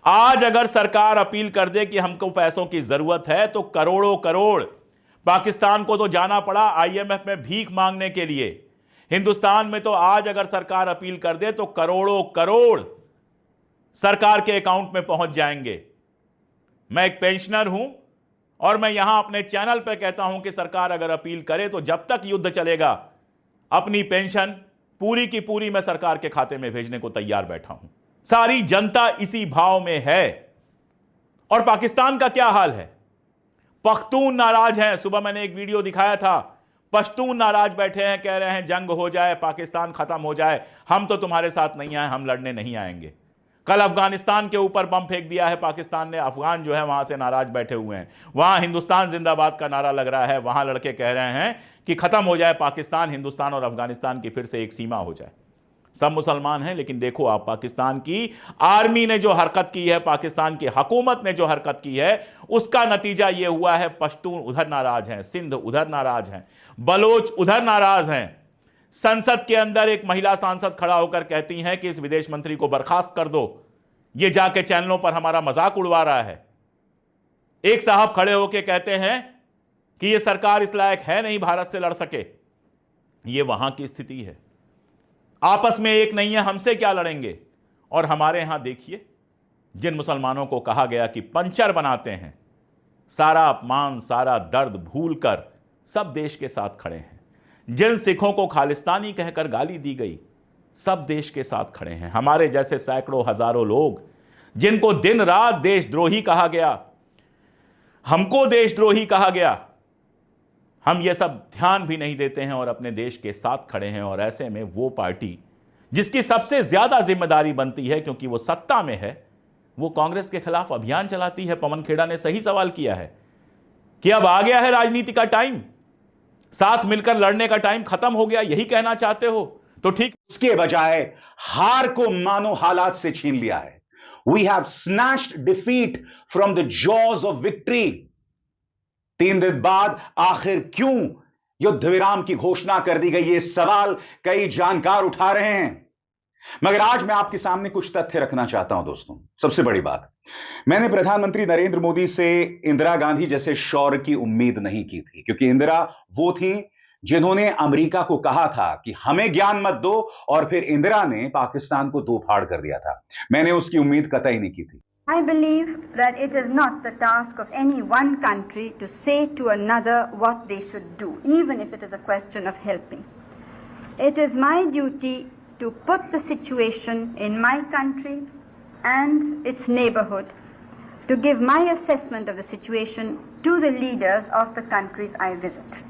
आज अगर सरकार अपील कर दे कि हमको पैसों की जरूरत है तो करोड़ों करोड़ पाकिस्तान को तो जाना पड़ा आईएमएफ में भीख मांगने के लिए। हिंदुस्तान में तो आज अगर सरकार अपील कर दे तो करोड़ों करोड़ सरकार के अकाउंट में पहुंच जाएंगे। मैं एक पेंशनर हूं और मैं यहां अपने चैनल पर कहता हूं कि सरकार अगर अपील करे तो जब तक युद्ध चलेगा अपनी पेंशन पूरी की पूरी मैं सरकार के खाते में भेजने को तैयार बैठा हूं। सारी जनता इसी भाव में है। और पाकिस्तान का क्या हाल है? पख्तून नाराज हैं। सुबह मैंने एक वीडियो दिखाया था, पश्तून नाराज बैठे हैं, कह रहे हैं जंग हो जाए, पाकिस्तान खत्म हो जाए, हम तो तुम्हारे साथ नहीं आए, हम लड़ने नहीं आएंगे। कल अफगानिस्तान के ऊपर बम फेंक दिया है पाकिस्तान ने, अफगान जो है वहां से नाराज बैठे हुए हैं। वहां हिंदुस्तान जिंदाबाद का नारा लग रहा है, वहां लड़के कह रहे हैं कि खत्म हो जाए पाकिस्तान, हिंदुस्तान और अफगानिस्तान की फिर से एक सीमा हो जाए। सब मुसलमान हैं, लेकिन देखो आप पाकिस्तान की आर्मी ने जो हरकत की है, पाकिस्तान की हुकूमत ने जो हरकत की है, उसका नतीजा यह हुआ है पश्तून उधर नाराज हैं, सिंध उधर नाराज हैं, बलोच उधर नाराज हैं। संसद के अंदर एक महिला सांसद खड़ा होकर कहती हैं कि इस विदेश मंत्री को बर्खास्त कर दो, ये जाके चैनलों पर हमारा मजाक उड़वा रहा है। एक साहब खड़े होकर कहते हैं कि यह सरकार इस लायक है नहीं भारत से लड़ सके। यह वहां की स्थिति है, आपस में एक नहीं है, हमसे क्या लड़ेंगे। और हमारे यहां देखिए, जिन मुसलमानों को कहा गया कि पंचर बनाते हैं, सारा अपमान सारा दर्द भूलकर सब देश के साथ खड़े हैं। जिन सिखों को खालिस्तानी कहकर गाली दी गई, सब देश के साथ खड़े हैं। हमारे जैसे सैकड़ों हजारों लोग जिनको दिन रात देशद्रोही कहा गया, हमको देशद्रोही कहा गया, हम ये सब ध्यान भी नहीं देते हैं और अपने देश के साथ खड़े हैं। और ऐसे में वो पार्टी जिसकी सबसे ज्यादा जिम्मेदारी बनती है, क्योंकि वो सत्ता में है, वो कांग्रेस के खिलाफ अभियान चलाती है। पवन खेड़ा ने सही सवाल किया है कि अब आ गया है राजनीति का टाइम, साथ मिलकर लड़ने का टाइम खत्म हो गया, यही कहना चाहते हो तो ठीक। उसके बजाय हार को मानो हालात से छीन लिया है। We have snatched defeat from the jaws of victory. 3 दिन बाद आखिर क्यों युद्ध विराम की घोषणा कर दी गई, ये सवाल कई जानकार उठा रहे हैं। मगर आज मैं आपके सामने कुछ तथ्य रखना चाहता हूं दोस्तों। सबसे बड़ी बात, मैंने प्रधानमंत्री नरेंद्र मोदी से इंदिरा गांधी जैसे शौर्य की उम्मीद नहीं की थी, क्योंकि इंदिरा वो थी जिन्होंने अमेरिका को कहा था कि हमें ज्ञान मत दो, और फिर इंदिरा ने पाकिस्तान को दो फाड़ कर दिया था। मैंने उसकी उम्मीद कतई नहीं की थी। I believe that it is not the task of any one country to say to another what they should do, even if it is a question of helping. It is my duty to put the situation in my country and its neighborhood, to give my assessment of the situation to the leaders of the countries I visit.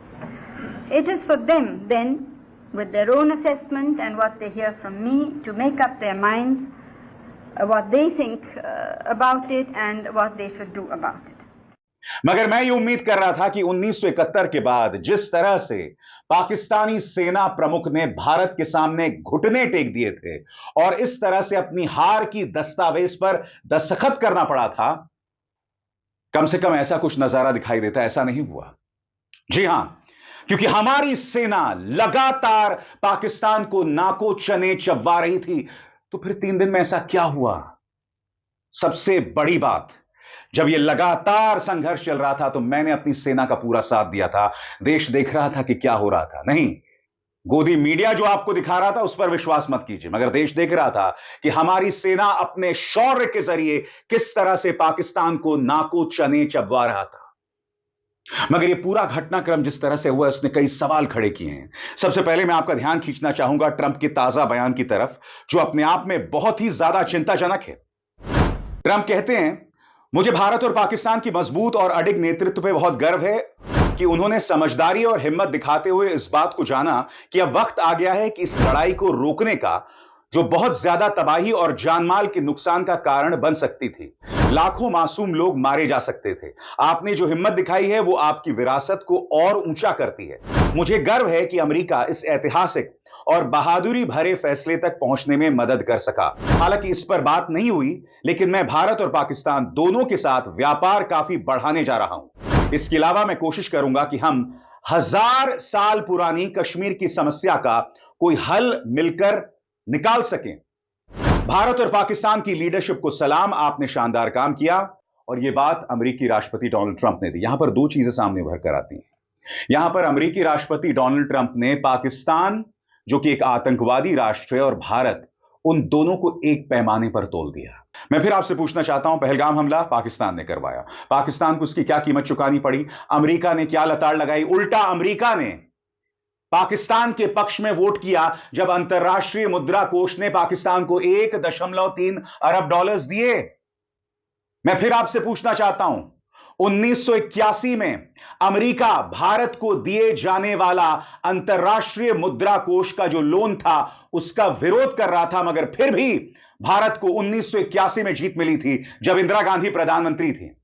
It is for them then, with their own assessment and what they hear from me, to make up their minds what they think about it and what they should do about it. मगर मैं ये उम्मीद कर रहा था कि 1971 के बाद जिस तरह से पाकिस्तानी सेना प्रमुख ने भारत के सामने घुटने टेक दिए थे और इस तरह से अपनी हार की दस्तावेज पर दस्तखत करना पड़ा था, कम से कम ऐसा कुछ नजारा दिखाई देता। ऐसा नहीं हुआ। जी हां, क्योंकि हमारी सेना लगातार पाकिस्तान को नाको चने चबवा रही थी। तो फिर 3 दिन में ऐसा क्या हुआ? सबसे बड़ी बात, जब यह लगातार संघर्ष चल रहा था तो मैंने अपनी सेना का पूरा साथ दिया था। देश देख रहा था कि क्या हो रहा था। नहीं, गोदी मीडिया जो आपको दिखा रहा था उस पर विश्वास मत कीजिए, मगर देश देख रहा था कि हमारी सेना अपने शौर्य के जरिए किस तरह से पाकिस्तान को नाको चने चबवा रहा था। मगर यह पूरा घटनाक्रम जिस तरह से हुआ, उसने कई सवाल खड़े किए हैं। सबसे पहले मैं आपका ध्यान खींचना चाहूंगा ट्रंप के ताजा बयान की तरफ, जो अपने आप में बहुत ही ज्यादा चिंताजनक है। ट्रंप कहते हैं, मुझे भारत और पाकिस्तान की मजबूत और अडिग नेतृत्व पे बहुत गर्व है कि उन्होंने समझदारी और हिम्मत दिखाते हुए इस बात को जाना कि अब वक्त आ गया है कि इस लड़ाई को रोकने का, जो बहुत ज्यादा तबाही और जानमाल के नुकसान का कारण बन सकती थी। लाखों मासूम लोग मारे जा सकते थे। आपने जो हिम्मत दिखाई है वो आपकी विरासत को और ऊंचा करती है। मुझे गर्व है कि अमेरिका इस ऐतिहासिक और बहादुरी भरे फैसले तक पहुंचने में मदद कर सका। हालांकि इस पर बात नहीं हुई, लेकिन मैं भारत और पाकिस्तान दोनों के साथ व्यापार काफी बढ़ाने जा रहा हूं। इसके अलावा मैं कोशिश करूंगा कि हम 1000 साल पुरानी कश्मीर की समस्या का कोई हल मिलकर निकाल सकें। भारत और पाकिस्तान की लीडरशिप को सलाम, आपने शानदार काम किया। और यह बात अमेरिकी राष्ट्रपति डोनाल्ड ट्रंप ने दी। यहां पर दो चीजें सामने उभर कर आती हैं। यहां पर अमेरिकी राष्ट्रपति डोनाल्ड ट्रंप ने पाकिस्तान, जो कि एक आतंकवादी राष्ट्र है, और भारत, उन दोनों को एक पैमाने पर तोल दिया। मैं फिर आपसे पूछना चाहता हूं, पहलगाम हमला पाकिस्तान ने करवाया, पाकिस्तान को उसकी क्या कीमत चुकानी पड़ी? अमेरिका ने क्या लताड़ लगाई? उल्टा अमेरिका ने पाकिस्तान के पक्ष में वोट किया जब अंतर्राष्ट्रीय मुद्रा कोष ने पाकिस्तान को 1.3 अरब डॉलर्स दिए। मैं फिर आपसे पूछना चाहता हूं, 1981 में अमेरिका भारत को दिए जाने वाला अंतर्राष्ट्रीय मुद्रा कोष का जो लोन था उसका विरोध कर रहा था, मगर फिर भी भारत को 1981 में जीत मिली थी जब इंदिरा गांधी प्रधानमंत्री थी।